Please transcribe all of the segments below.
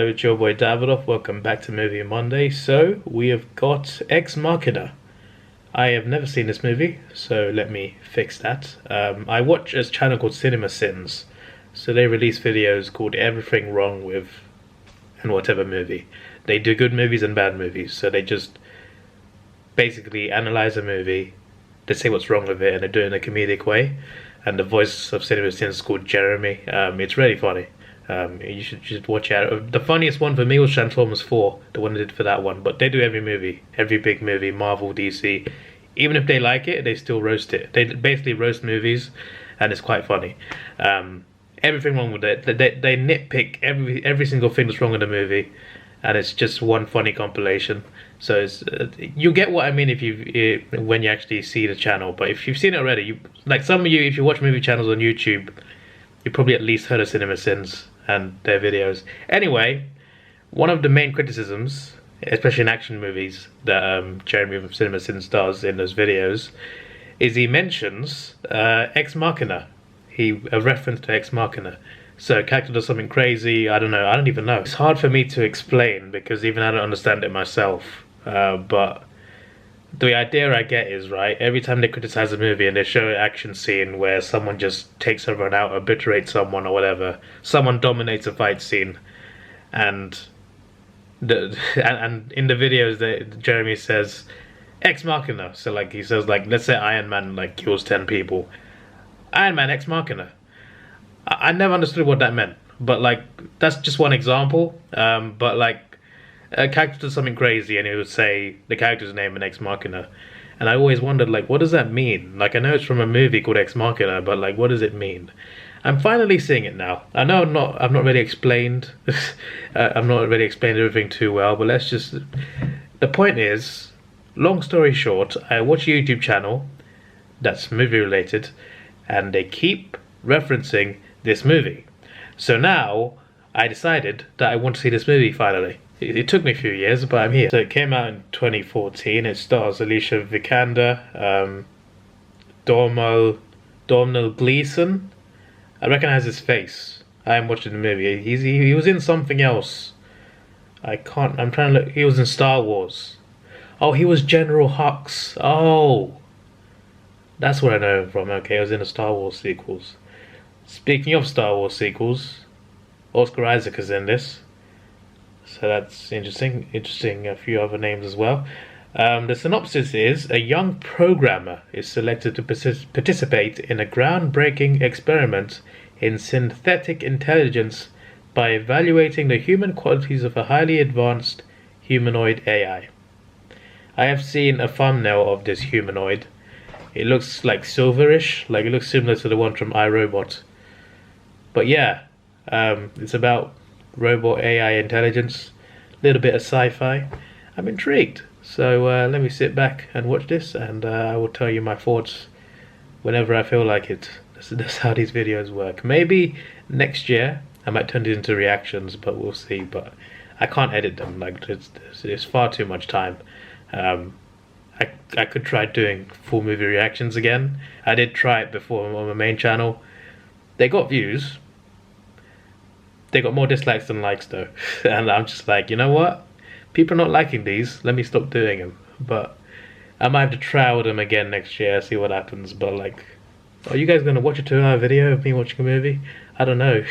It's your boy Davidoff. Welcome back to Movie Monday. So we have got Ex Machina. I have never seen this movie, so let me fix that. I watch a channel called Cinema Sins. So they release videos called Everything Wrong With and Whatever Movie. They do good movies and bad movies. So they just basically analyze a movie, they say what's wrong with it, and they do it in a comedic way. And the voice of Cinema Sins is called Jeremy. It's really funny. You should watch it out. The funniest one for me was Transformers 4, the one they did for that one. But they do every movie, every big movie, Marvel, DC. Even if they like it, they still roast it. They basically roast movies, and it's quite funny. Everything wrong with it. They nitpick every single thing that's wrong with the movie, and it's just one funny compilation. So it's, you get what I mean when you actually see the channel. But if you've seen it already, like some of you, if you watch movie channels on YouTube, you probably at least heard of Cinema Sins and their videos. Anyway, one of the main criticisms, especially in action movies, that Jeremy from Cinema Sins does in those videos, is he mentions Ex Machina. A reference to Ex Machina. So a character does something crazy, I don't even know. It's hard for me to explain because even I don't understand it myself. But the idea I get is, right, every time they criticize a movie and they show an action scene where someone just takes everyone out, obliterates someone or whatever, someone dominates a fight scene, and in the videos Jeremy says Ex Machina. So like he says, like, let's say Iron Man like kills 10 people. Iron Man Ex Machina. I never understood what that meant, but like that's just one example. But like a character does something crazy and he would say the character's name in Ex Machina, and I always wondered, like, what does that mean? Like, I know it's from a movie called Ex Machina, but like, what does it mean? I'm finally seeing it now. I know I've not really explained I've not really explained everything too well, but the point is, long story short, I watch a YouTube channel that's movie related, and they keep referencing this movie. So now I decided that I want to see this movie finally. It took me a few years, but I'm here. So it came out in 2014. It stars Alicia Vikander, Domhnall Gleeson. I recognize his face. I am watching the movie. He was in something else. I'm trying to look. He was in Star Wars. Oh, he was General Hux. Oh, that's what I know him from. Okay, he was in the Star Wars sequels. Speaking of Star Wars sequels, Oscar Isaac is in this. So that's interesting. A few other names as well. The synopsis is: a young programmer is selected to participate in a groundbreaking experiment in synthetic intelligence by evaluating the human qualities of a highly advanced humanoid AI. I have seen a thumbnail of this humanoid. It looks like silverish, like it looks similar to the one from iRobot. But yeah, it's about robot AI intelligence, a little bit of sci-fi. I'm intrigued. So let me sit back and watch this, and I will tell you my thoughts whenever I feel like it. That's how these videos work. Maybe next year I might turn these into reactions, but we'll see. But I can't edit them, like it's far too much time. I could try doing full movie reactions again. I did try it before on my main channel. They got views. They got more dislikes than likes though. And I'm just like, you know what? People are not liking these. Let me stop doing them. But I might have to trial them again next year, see what happens. But like, are you guys going to watch a 2-hour video of me watching a movie? I don't know.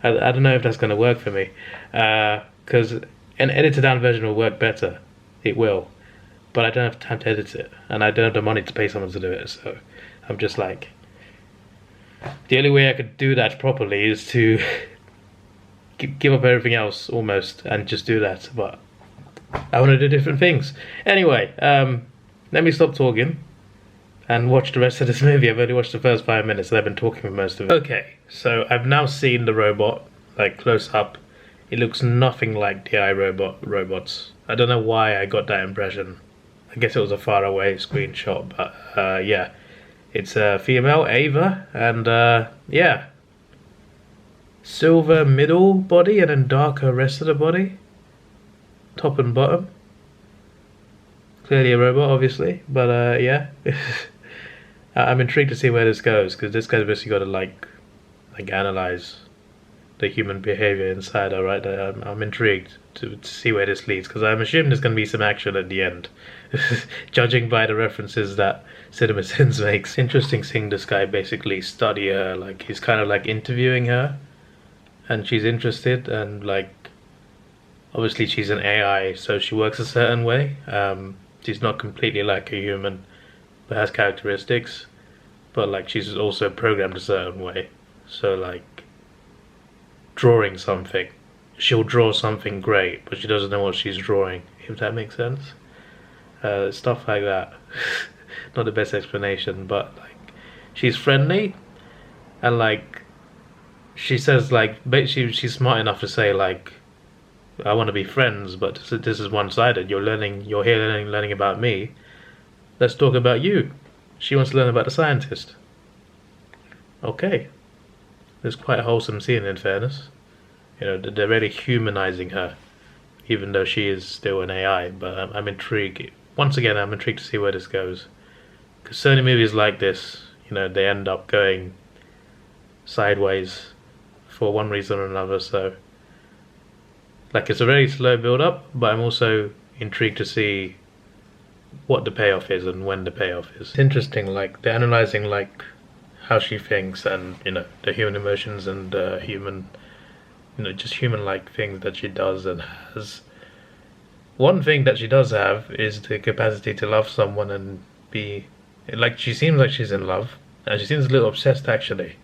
I don't know if that's going to work for me. Because an edited down version will work better. It will. But I don't have time to edit it. And I don't have the money to pay someone to do it. So I'm just like, the only way I could do that properly is to give up everything else almost and just do that. But I want to do different things. Anyway, let me stop talking and watch the rest of this movie. I've only watched the first 5 minutes and I've been talking for most of it. Okay, so I've now seen the robot, like, close up. It looks nothing like the iRobot robots. I don't know why I got that impression. I guess it was a far away screenshot, but yeah. It's a female, Ava, and yeah. Silver middle body and then darker rest of the body. Top and bottom. Clearly a robot, obviously, but yeah. I'm intrigued to see where this goes, because this guy's basically got to like analyze the human behavior inside her, right? I'm intrigued to see where this leads, because I'm assuming there's going to be some action at the end, judging by the references that CinemaSins makes. Interesting seeing this guy basically study her, like he's kind of like interviewing her, and she's interested, and like obviously she's an AI, so she works a certain way. She's not completely like a human, but has characteristics, but like she's also programmed a certain way. So like drawing something, she'll draw something great, but she doesn't know what she's drawing, if that makes sense. Stuff like that. Not the best explanation, but like she's friendly, and like she says like she's smart enough to say like, I want to be friends, but this is one-sided. You're here learning about me. Let's talk about you. She wants to learn about the scientist. Okay. It's quite a wholesome scene, in fairness. You know, they're really humanizing her, even though she is still an AI. But I'm intrigued. Once again, I'm intrigued to see where this goes. Because Sony movies like this, you know, they end up going sideways for one reason or another. So, like, it's a very slow build-up, but I'm also intrigued to see what the payoff is and when the payoff is. It's interesting, like, they're analyzing, like, how she thinks, and you know, the human emotions and human, you know, just human-like things that she does and has. One thing that she does have is the capacity to love someone and be like, she seems like she's in love, and she seems a little obsessed actually.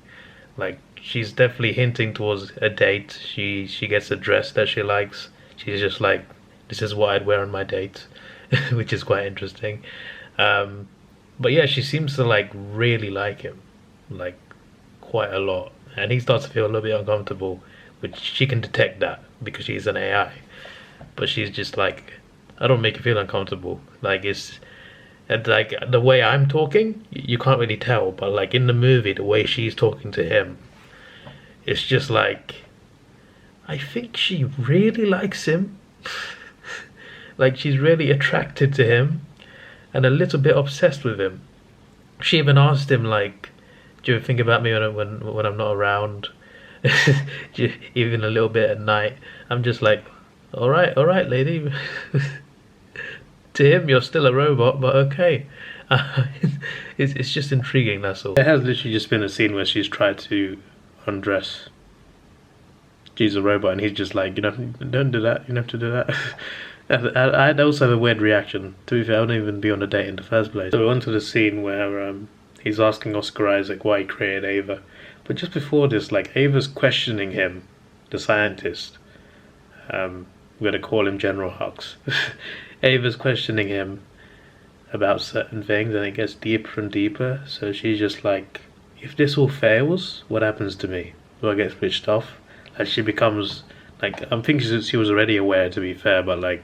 Like she's definitely hinting towards a date. She gets a dress that she likes. She's just like, this is what I'd wear on my date, which is quite interesting. But yeah, she seems to like really like him, like quite a lot, and he starts to feel a little bit uncomfortable, which she can detect that because she's an AI. But she's just like, I don't make you feel uncomfortable. Like it's, and like the way I'm talking, you can't really tell, but like in the movie, the way she's talking to him, it's just like, I think she really likes him. Like she's really attracted to him and a little bit obsessed with him. She even asked him like, do you think about me when I'm not around? Even a little bit at night. I'm just like, all right, lady. To him, you're still a robot, but okay. It's just intriguing, that's all. There has literally just been a scene where she's tried to undress. She's a robot, and he's just like, don't do that. You don't have to do that. I also have a weird reaction. To be fair, I wouldn't even be on a date in the first place. So we went to the scene where he's asking Oscar Isaac why he created Ava. But just before this, like, Ava's questioning him, the scientist. We're going to call him General Hux. Ava's questioning him about certain things, and it gets deeper and deeper. So she's just like, if this all fails, what happens to me? Do I get switched off? Like, she becomes, like, I'm thinking she was already aware, to be fair, but like,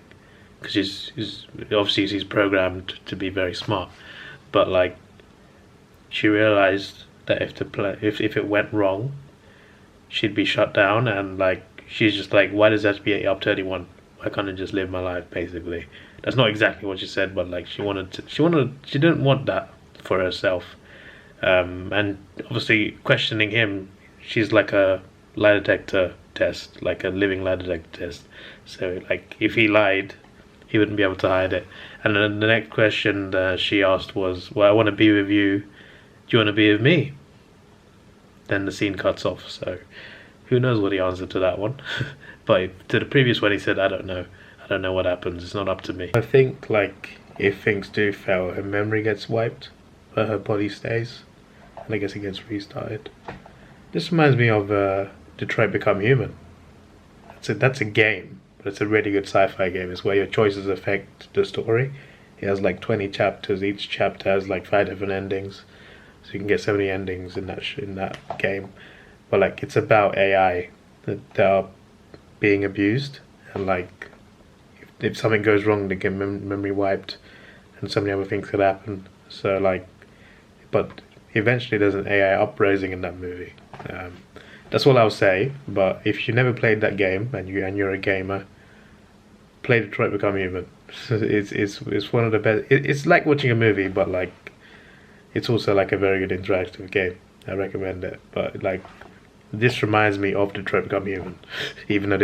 because she's programmed to be very smart, but like, she realized that if it went wrong, she'd be shut down, and like, she's just like, why does that have to be up to anyone? Why can't I just live my life, basically? That's not exactly what she said, but like, she didn't want that for herself. And obviously questioning him, she's like a lie detector test, like a living lie detector test. So like, if he lied, he wouldn't be able to hide it. And then the next question she asked was, well, I want to be with you. Do you want to be with me? Then the scene cuts off. So who knows what the answer to that one. But to the previous one, he said, I don't know what happens, it's not up to me. I think like, if things do fail, her memory gets wiped, but her body stays, and I guess it gets restarted. This reminds me of Detroit Become Human. That's a game, but it's a really good sci-fi game. It's where your choices affect the story. It has like 20 chapters. Each chapter has like 5 different endings, so you can get so many endings in that game. But like, it's about AI that are being abused, and like, if something goes wrong, they get memory wiped, and so many other things could happen. So like, but eventually there's an AI uprising in that movie. That's all I'll say. But if you never played that game and you're a gamer, play Detroit Become Human. It's one of the best. It's like watching a movie, but like, it's also like a very good interactive game. I recommend it. But like, this reminds me of Detroit Become Human, even though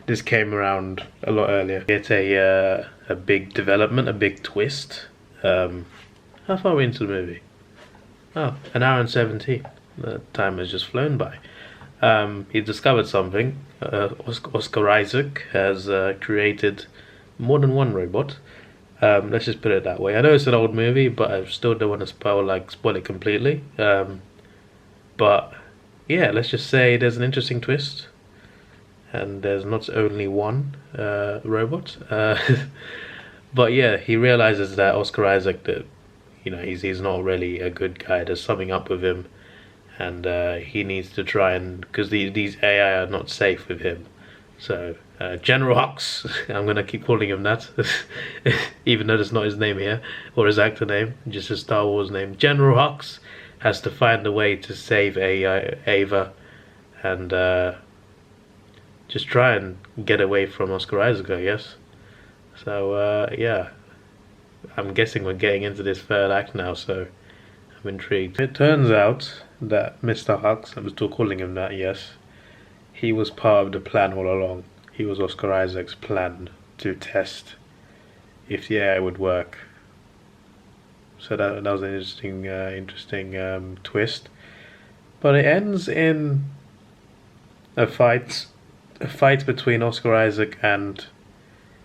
this came around a lot earlier. It's a big development, a big twist. How far are we into the movie? Oh, an hour and 17. The time has just flown by. He discovered something. Oscar Isaac has created more than one robot. Let's just put it that way. I know it's an old movie, but I still don't want to spoil it completely. But yeah, let's just say there's an interesting twist, and there's not only one robot. But yeah, he realizes that Oscar Isaac, that he's not really a good guy. There's something up with him, and he needs to try and, because these AI are not safe with him. So General Hux, I'm gonna keep calling him that, even though that's not his name here or his actor name, just his Star Wars name. General Hux has to find a way to save Ava, and just try and get away from Oscar Isaac, I guess. So yeah, I'm guessing we're getting into this third act now, so I'm intrigued. It turns out that Mr. Hux, I'm still calling him that, yes, he was part of the plan all along. He was Oscar Isaac's plan to test if the AI would work. So that was an interesting twist. But it ends in a fight between Oscar Isaac and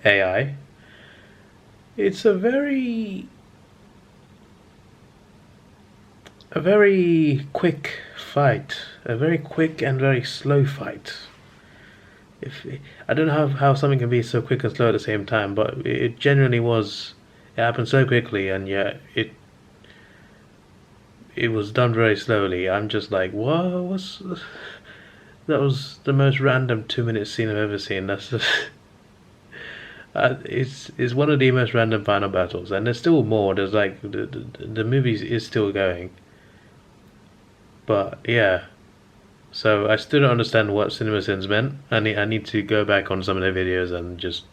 AI. It's a very quick fight, a very quick and very slow fight. I don't know how something can be so quick and slow at the same time, but it genuinely was. It happened so quickly, and yet it was done very slowly. I'm just like, what? That was the most random 2-minute scene I've ever seen. That's just, it's one of the most random final battles, and there's still more. There's like the movie is still going, but yeah. So I still don't understand what CinemaSins meant. I need to go back on some of their videos and just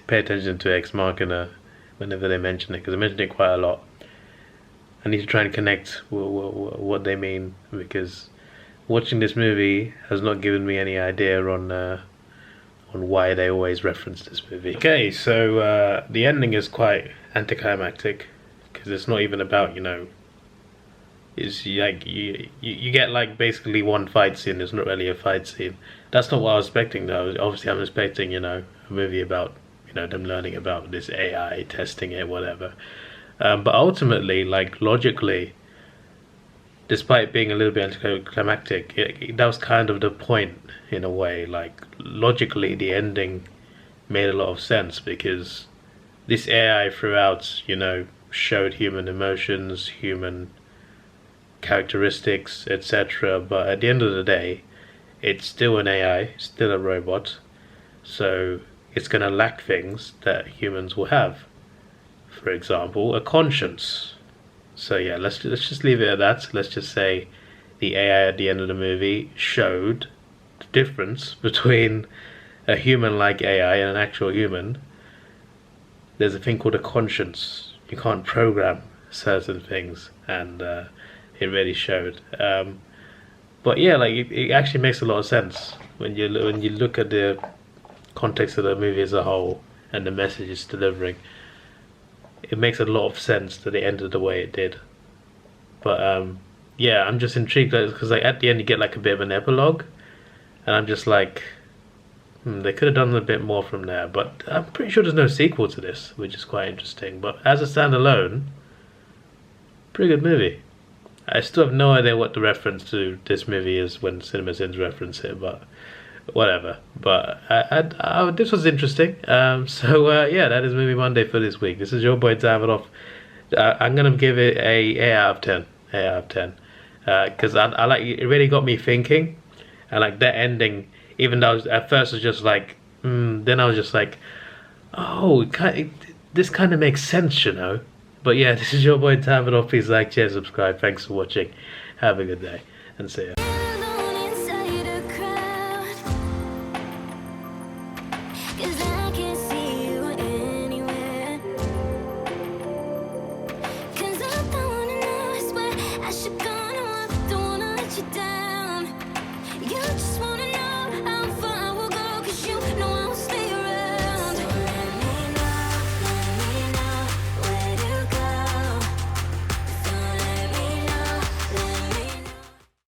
pay attention to Ex Machina whenever they mention it, because they mention it quite a lot. I need to try and connect what they mean, because watching this movie has not given me any idea on why they always reference this movie. Okay, so the ending is quite anticlimactic, because it's not even about, it's like you get like basically one fight scene. It's not really a fight scene. That's not what I was expecting though. Obviously I'm expecting, a movie about, them learning about this AI, testing it, whatever. But ultimately, like logically, despite being a little bit anticlimactic, that was kind of the point in a way. Like logically, the ending made a lot of sense, because this AI throughout, showed human emotions, human characteristics, etc. But at the end of the day, it's still an AI, still a robot, so it's going to lack things that humans will have. For example, a conscience. So yeah, let's just leave it at that. Let's just say the AI at the end of the movie showed the difference between a human-like AI and an actual human. There's a thing called a conscience. You can't program certain things, and it really showed. But yeah, like it actually makes a lot of sense when you look at the context of the movie as a whole and the message it's delivering. It makes a lot of sense that it ended the way it did. But yeah, I'm just intrigued because like at the end you get like a bit of an epilogue, and I'm just like, they could have done a bit more from there. But I'm pretty sure there's no sequel to this, which is quite interesting. But as a standalone, pretty good movie. I still have no idea what the reference to this movie is when CinemaSins reference it, but whatever. But this was interesting. So yeah, that is Movie Monday for this week. This is your boy Davidoff. I'm gonna give it a 8 out of 10. 8 out of 10. Because I like it. Really got me thinking, and like that ending. Even though at first it was just like, then I was just like, oh, this kind of makes sense, But yeah, this is your boy Davidoff. Please like, share, subscribe. Thanks for watching. Have a good day, and see ya.